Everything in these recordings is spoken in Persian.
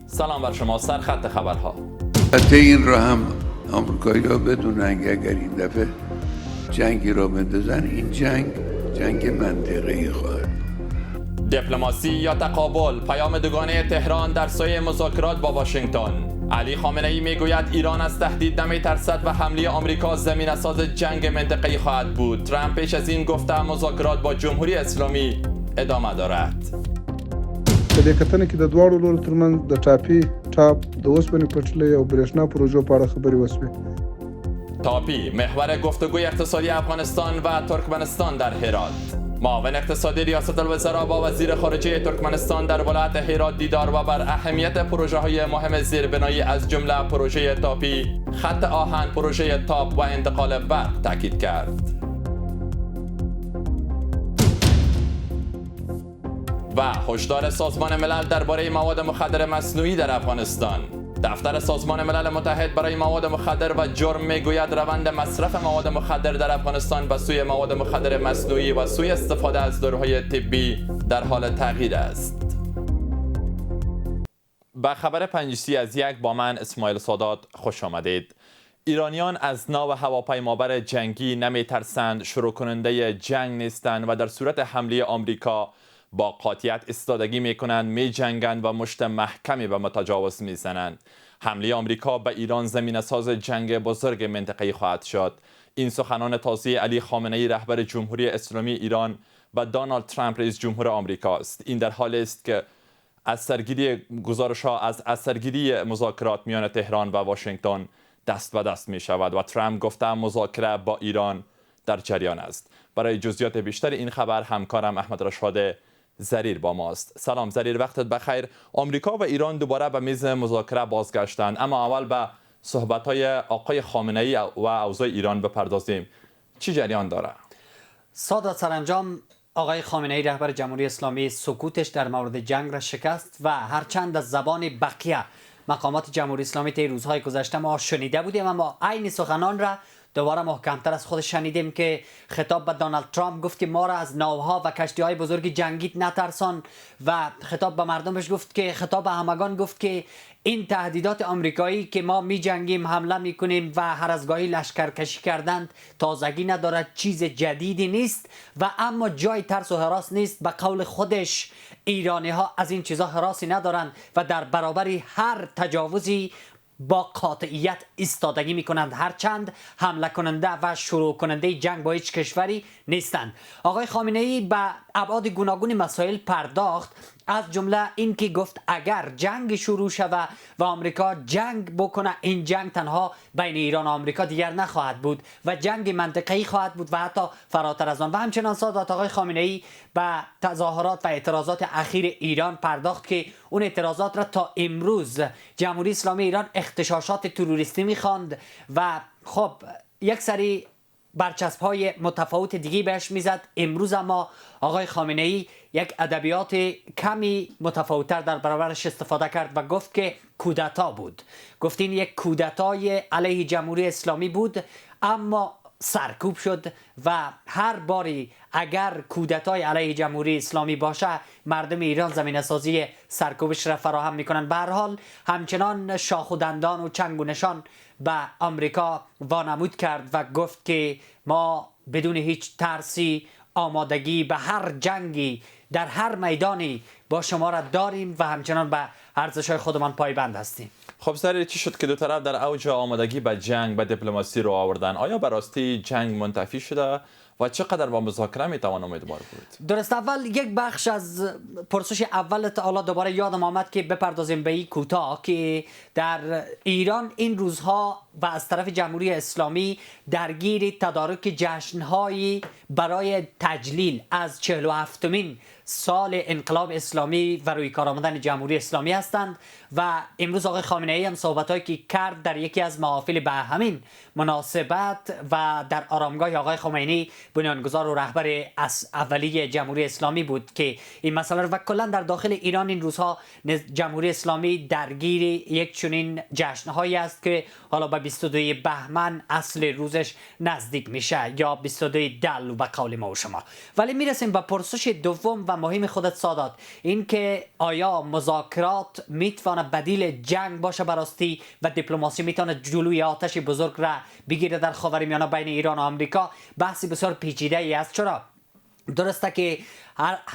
سلام بر شما، سرخط خبرها. البته این را هم آمریکایی‌ها بدونن که اگر این دفعه جنگی را بندازن، این جنگ منطقه‌ای خواهد. دیپلماسی یا تقابل، پیام دوگانه تهران در سایه مذاکرات با واشنگتن. علی خامنه‌ای میگوید ایران از تهدید نمی‌ترسد و حمله آمریکا زمینه‌ساز جنگ منطقه‌ای خواهد بود. ترامپ پیش از این گفته مذاکرات با جمهوری اسلامی ادامه دارد. په دې کتنه کې د دواړو لورو ترمنځ د ټاپ د اوسپنې پټلۍ او برېښنا پروژو په اړه خبرې وشوې. تاپی، محور گفتگوی اقتصادی افغانستان و ترکمنستان در هرات. معاون اقتصادی ریاست الوزراء با وزیر خارجه ترکمنستان در ولایت هرات دیدار و بر اهمیت پروژه های مهم زیربنایی از جمله پروژه تاپی، خط آهن، پروژه تاپ و انتقال برق تاکید کرد. و هشدار سازمان ملل درباره مواد مخدر مصنوعی در افغانستان. دفتر سازمان ملل متحد برای مواد مخدر و جرم میگوید روند مصرف مواد مخدر در افغانستان به سوی مواد مخدر مصنوعی و سوی استفاده از داروهای طبی در حال تغییر است. به خبر پنجیسی از یک با من اسماعیل سادات خوش آمدید. ایرانیان از ناو هواپیمابر جنگی نمی ترسند، شروع کننده جنگ نیستند و در صورت حمله آمریکا با قاطعیت ایستادگی میکنند، می جنگند و مشت محکمی به متجاوز میزنند. حمله آمریکا به ایران زمینه ساز جنگ بزرگ منطقه‌ای خواهد شد. این سخنان تازه علی خامنه‌ای رهبر جمهوری اسلامی ایران و دونالد ترامپ رئیس جمهور آمریکا است. این در حالی است که از سرگیری مذاکرات میان تهران و واشنگتن دست به دست می شود و ترامپ گفته مذاکره با ایران در جریان است. برای جزئیات بیشتر این خبر همکارم احمد رشاد زریر با ماست. سلام زریر، وقتت بخیر. آمریکا و ایران دوباره به میز مذاکره بازگشتند، اما اول به صحبت‌های آقای خامنه‌ای و اوضاع ایران بپردازیم. چی جریان داره؟ سادات، سرانجام آقای خامنه‌ای رهبر جمهوری اسلامی سکوتش در مورد جنگ را شکست و هرچند از زبان بقیه مقامات جمهوری اسلامی طی روزهای گذشته ما شنیده بودیم، اما عین سخنان را دوباره محکمتر از خود شنیدیم که خطاب به دونالد ترامپ گفت که ما را از ناوها و کشتی‌های بزرگ جنگی نترسان و خطاب به مردمش گفت که خطاب به همگان گفت که این تهدیدات آمریکایی که ما می جنگیم، حمله می کنیم و هر از گاهی لشکرکشی کردند تازگی ندارد، چیز جدیدی نیست و اما جای ترس و هراس نیست. به قول خودش ایرانی ها از این چیزا هراسی ندارند و در برابر هر تجاوزی با قاطعیت ایستادگی میکنند، هرچند حمله کننده و شروع کننده جنگ با هیچ کشوری نیستند. آقای خامنه‌ای به ابعاد گوناگون مسائل پرداخت، از جمله این که گفت اگر جنگ شروع شود و آمریکا جنگ بکنه، این جنگ تنها بین ایران و آمریکا دیگر نخواهد بود و جنگ منطقه‌ای خواهد بود و حتی فراتر از آن. و همچنان سادات، آقای خامنه‌ای به تظاهرات و اعتراضات اخیر ایران پرداخت که اون اعتراضات را تا امروز جمهوری اسلامی ایران اغتشاشات تروریستی می‌خواند و خب یک سری برچسب‌های متفاوت دیگه بهش میزد. امروز اما آقای خامنه‌ای یک ادبیات کمی متفاوت‌تر در برابرش استفاده کرد و گفت که کودتا بود. گفت این یک کودتای علیه جمهوری اسلامی بود اما سرکوب شد و هر باری اگر کودتای علیه جمهوری اسلامی باشه، مردم ایران زمینه سازی سرکوبش را فراهم میکنن. به هر حال همچنان شاخ و دندان و چنگ و نشان به آمریکا وانمود کرد و گفت که ما بدون هیچ ترسی آمادگی به هر جنگی در هر میدانی با شما را داریم و همچنان به ارزش‌های خودمان پایبند هستیم. خب زریر، چی شد که دو طرف در اوج آمادگی به جنگ به دیپلماسی رو آوردن؟ آیا به راستی جنگ منتفی شده و چقدر با مذاکره میتوان امیدوار بود؟ درست، اول یک بخش از پرسش اولت حالا دوباره یادم آمد که بپردازیم به این کوتاه که در ایران این روزها و از طرف جمهوری اسلامی درگیر تدارک جشنهایی برای تجلیل از 47مین سال انقلاب اسلامی و روی کار آمدن جمهوری اسلامی هستند و امروز آقای خامنه‌ای هم صحبت‌هایی که کرد در یکی از محافل به همین مناسبت و در آرامگاه آقای خمینی بنیانگذار و رهبر اولیه جمهوری اسلامی بود که این مسئله و کلا در داخل ایران این روزها جمهوری اسلامی درگیر یک چنین جشنهایی است که حالا به 22 بهمن اصل روزش نزدیک میشه یا 22 دلو به قول ما و شما. ولی میرسیم به پرسش دوم و مهم خودت سادات، این که آیا مذاکرات میتونه بدیل جنگ باشه براستی و دیپلماسی میتونه جلوی آتش بزرگ را بگیره در خاورمیانه بین ایران و آمریکا؟ بحثی بسیار پیچیده ای است. چرا؟ درسته که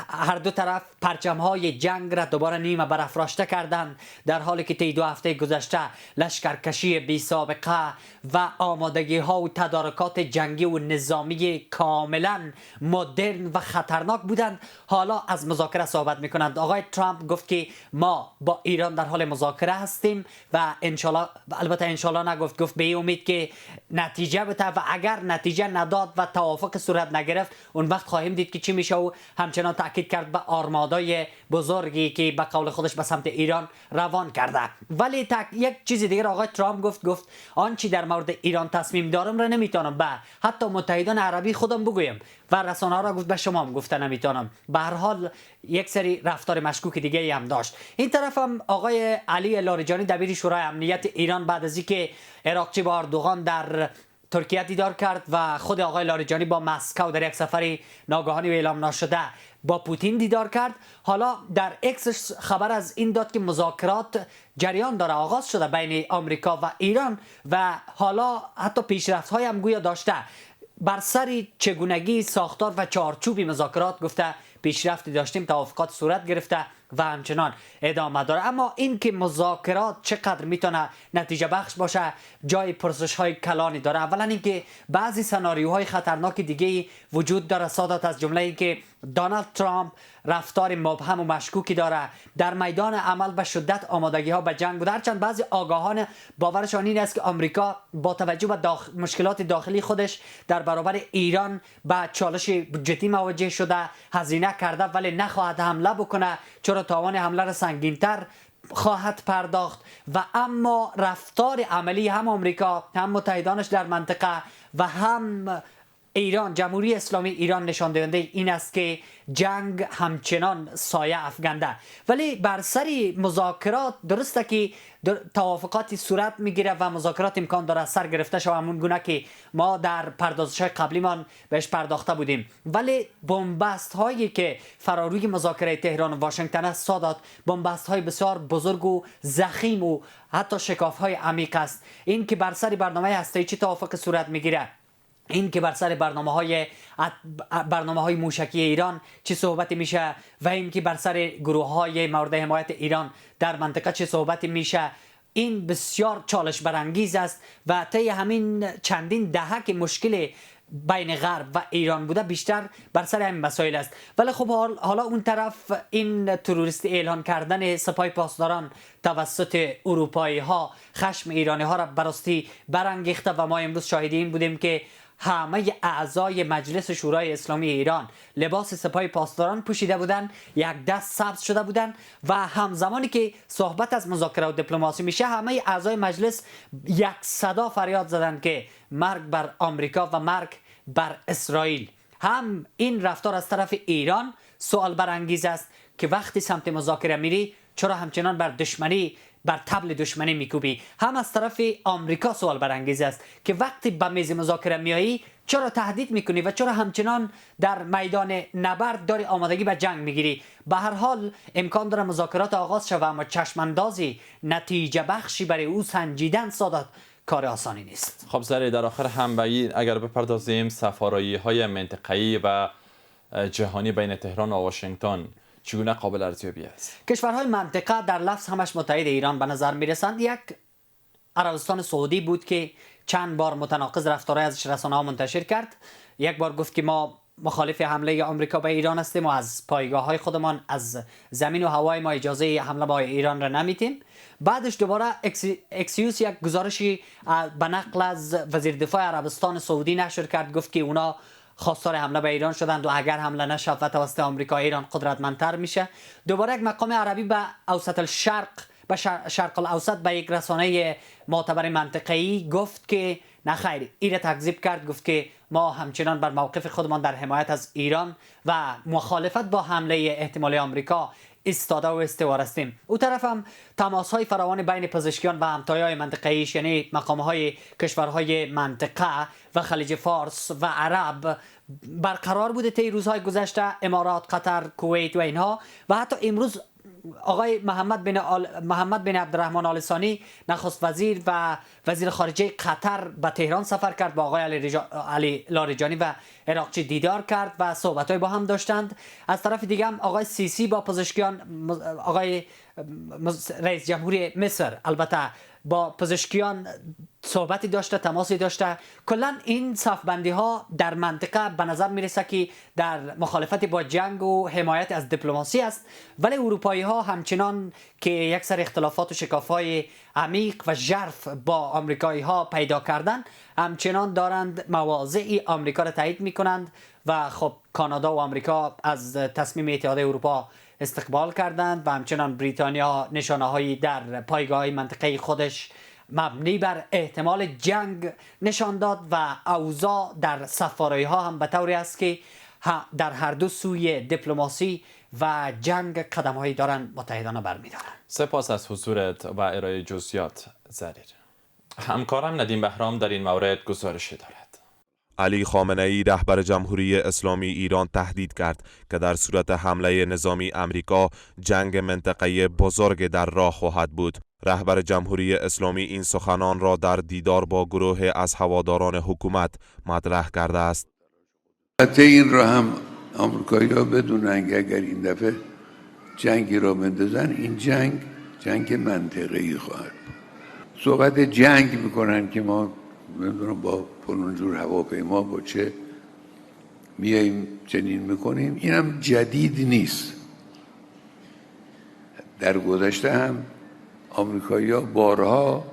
هر دو طرف پرچم‌های جنگ را دوباره نیمه برافراشته کردند، در حالی که طی 2 هفته گذشته لشکرکشی بی سابقه و آمادگی‌ها و تدارکات جنگی و نظامی کاملا مدرن و خطرناک بودند. حالا از مذاکره صحبت می‌کنند. آقای ترامپ گفت که ما با ایران در حال مذاکره هستیم و انشالله، البته انشالله نگفت، گفت به امید که نتیجه بده و اگر نتیجه نداد و توافق صورت نگرفت اون وقت خواهیم دید که چی میشه. و همچنان تاکید کرد به آرمادای بزرگی که به قول خودش به سمت ایران روان کرده. ولی یک چیز دیگر آقای ترامپ گفت آنچه در مورد ایران تصمیم دارم را نمیتونم به حتی متحدان عربی خودم بگویم و رسانه ها را گفت به شما هم گفته نمیتونم. به هر حال یک سری رفتار مشکوک دیگه ای هم داشت. این طرف هم آقای علی لاریجانی دبیر شورای امنیت ایران بعد از اینکه عراقچی با اردوغان در ترکیه دیدار کرد و خود آقای لاریجانی با مسکو در یک سفری ناگهانی و اعلام نشده با پوتین دیدار کرد، حالا در اکسش خبر از این داد که مذاکرات جریان داره، آغاز شده بین آمریکا و ایران و حالا حتی پیشرفت‌های هم گویا داشته. بر سر چگونگی ساختار و چارچوبی مذاکرات گفته پیشرفتی داشتیم، توافقات صورت گرفته و همچنان ادامه داره. اما این که مذاکرات چقدر میتونه نتیجه بخش باشه جای پرسش های کلانی داره. اولا اینکه بعضی سناریوهای خطرناک دیگه وجود داره سادات، از جمله اینکه دونالد ترامپ رفتار مبهم و مشکوکی داره، در میدان عمل به شدت آمادگی ها به جنگ بوده، هرچند بعضی آگاهان باورشان این است که آمریکا با توجه به مشکلات داخلی خودش در برابر ایران به چالش جدی مواجه شده، هزینه کرده ولی نخواهد حمله بکنه چرا توان حمله را سنگین‌تر خواهد پرداخت. و اما رفتار عملی هم آمریکا هم متحدانش در منطقه و هم ایران، جمهوری اسلامی ایران، نشان دهنده این است که جنگ همچنان سایه افکنده. ولی بر سر مذاکرات درسته که توافقاتی صورت میگیره و مذاکرات امکان داره سر گرفته شود همون گونه که ما در پردازش‌های قبلیمان بهش پرداخته بودیم. ولی بنبست هایی که فراروی مذاکره تهران و واشنگتن است سادات، بنبست های بسیار بزرگ و ضخیم و حتی شکاف های عمیق است. این که بر سر برنامه هسته‌ای چی توافق صورت میگیره، این که بر سر برنامه‌های موشکی ایران چه صحبتی میشه و این که بر سر گروه‌های مورد حمایت ایران در منطقه چه صحبتی میشه، این بسیار چالش برانگیز است و طی همین چندین دهه که مشکل بین غرب و ایران بوده بیشتر بر سر همین مسائل است. ولی خب حالا اون طرف این تروریستی اعلان کردن سپاه پاسداران توسط اروپایی ها خشم ایرانی ها را براستی برانگیخته و ما امروز شاهد این بودیم که همه اعضای مجلس شورای اسلامی ایران لباس سپاه پاسداران پوشیده بودند، یک دست سبز شده بودند و همزمانی که صحبت از مذاکره و دیپلماسی میشه همه اعضای مجلس یک صدا فریاد زدند که مرگ بر آمریکا و مرگ بر اسرائیل. هم این رفتار از طرف ایران سوال برانگیز است که وقتی سمت مذاکره میری چرا همچنان بر طبل دشمنی میکوبی. هم از طرف آمریکا سوال برانگیز است که وقتی به میز مذاکره میایی چرا تهدید میکنی و چرا همچنان در میدان نبرد داری آمادگی به جنگ میگیری. به هر حال امکان داره مذاکرات آغاز شود اما چشماندازی نتیجه بخشی برای او سنجیدن سادات کار آسانی نیست. خب زری در آخر هم به این اگر بپردازیم سفارایی های منطقه‌ای و جهانی بین تهران و واشنگتن چگونه قابل ارزیابی است؟ کشورهای منطقه در لفظ همش متحد ایران به نظر میرسند. یک عربستان سعودی بود که چند بار متناقض رفتارهای ازش رسانه‌ها منتشر کرد. یک بار گفت که ما مخالف حمله آمریکا به ایران هستیم و از پایگاه‌های خودمان از زمین و هوای ما اجازه حمله به ایران را نمیدیم. بعدش دوباره اکسیوس یک گزارشی به نقل از وزیر دفاع عربستان سعودی نشر کرد، گفت که اونا خواستار حمله به ایران شدند و اگر حمله نشد و توسط آمریکا ایران قدرتمندتر میشه. دوباره یک مقام عربی به اوسط الشرق به شرق الاوسط به یک رسانه معتبر منطقه‌ای گفت که نه خیر، این را تکذیب کرد، گفت که ما همچنان بر موقف خودمان در حمایت از ایران و مخالفت با حمله احتمالی آمریکا ایستاده و استوار هستیم. او طرف هم تماس های فراوان بین پزشکیان و همتای منطقه‌ایش، یعنی مقام های کشورهای منطقه و خلیج فارس و عرب برقرار بوده طی روزهای گذشته، امارات، قطر، کویت و اینها. و حتی امروز آقای محمد بن عبدالرحمن آل ثانی نخست وزیر و وزیر خارجه قطر به تهران سفر کرد، با آقای علی لاریجانی و عراقچی دیدار کرد و صحبت‌های با هم داشتند. از طرف دیگه هم آقای سیسی با پزشکیان، آقای رئیس جمهوری مصر البته با پزشکیان صحبتی داشته، تماسی داشته. کلا این صفبندی ها در منطقه به نظر میرسه که در مخالفت با جنگ و حمایت از دیپلماسی است، ولی اروپایی ها همچنان که یک سر اختلافات و شکاف‌های عمیق و ژرف با آمریکایی ها پیدا کردن، همچنان دارند مواضع آمریکا را تایید میکنند و خب کانادا و آمریکا از تصمیم اتحادیه اروپا استقبال کردند و همچنان بریتانیا نشانه‌هایی در پایگاه منطقه خودش مبنی بر احتمال جنگ نشان داد و اوضاع در سفاره‌ها هم به طوری است که در هر دو سوی دیپلماسی و جنگ قدم‌هایی دارن متحدانه برمی‌دارن. سپاس از حضورت و ارائه جزئیات زریر. همکارم ندیم بهرام در این مورد گزارشی دارد. علی خامنه‌ای رهبر جمهوری اسلامی ایران تهدید کرد که در صورت حمله نظامی امریکا جنگ منطقه‌ای بزرگ در راه خواهد بود. رهبر جمهوری اسلامی این سخنان را در دیدار با گروه از هواداران حکومت مطرح کرده است. حتی این را هم آمریکایی‌ها بدونن که اگر این دفعه جنگی را بندازن، این جنگ منطقه‌ای خواهد بود. صحبت جنگ میکنن که ما نمیدونم با فلان جور هواپیما با چه میاییم چنین میکنیم، اینم جدید نیست. در گذشته هم آمریکایی‌ها بارها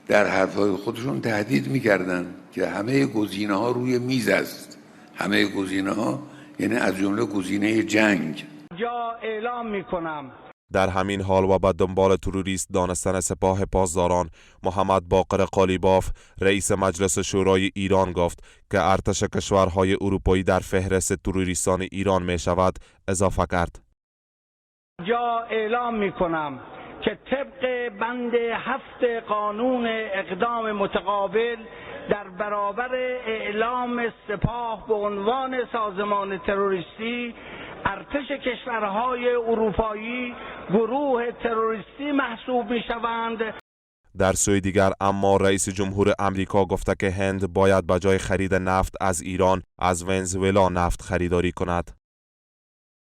در حرفهای خودشون تهدید میکردن که همه گزینه‌ها روی میز است. همه گزینه‌ها یعنی از جمله گزینه جنگ. جا اعلام میکنم. در همین حال و به دنبال تروریست دانستن سپاه پاسداران، محمد باقر قالیباف رئیس مجلس شورای ایران گفت که ارتش کشورهای اروپایی در فهرست تروریستان ایران می شود اضافه کرد. جا اعلام میکنم که طبق بند 7 قانون اقدام متقابل در برابر اعلام سپاه به عنوان سازمان تروریستی، ارتش کشورهای اروپایی گروه تروریستی محسوب می شوند. در سوی دیگر اما رئیس جمهور امریکا گفته که هند باید به جای خرید نفت از ایران از ونزوئلا نفت خریداری کند.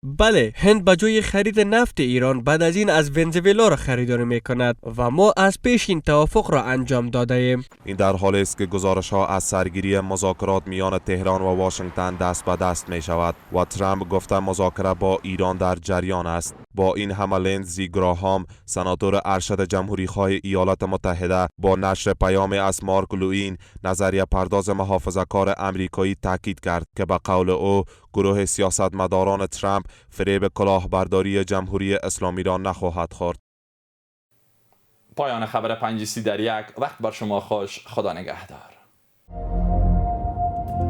بله، هند به جای خرید نفت ایران بعد از این از ونزوئلا را خریداری می کند و ما از پیش این توافق را انجام داده ایم. این در حالی است که گزارش ها از سرگیری مذاکرات میان تهران و واشنگتن دست به دست می شود و ترامپ گفته مذاکره با ایران در جریان است. با این همه لیندزی گراهام، سناتور ارشد جمهوری‌خواه ایالات متحده، با نشر پیامی از مارک لوئین، نظریه پرداز محافظه‌کار امریکایی تاکید کرد که به قول او گروه سیاستمداران ترامپ فریب کلاهبرداری جمهوری اسلامی را نخواهد خورد. پایان خبر 5 در یک. وقت بر شما خوش. خدا نگهدار.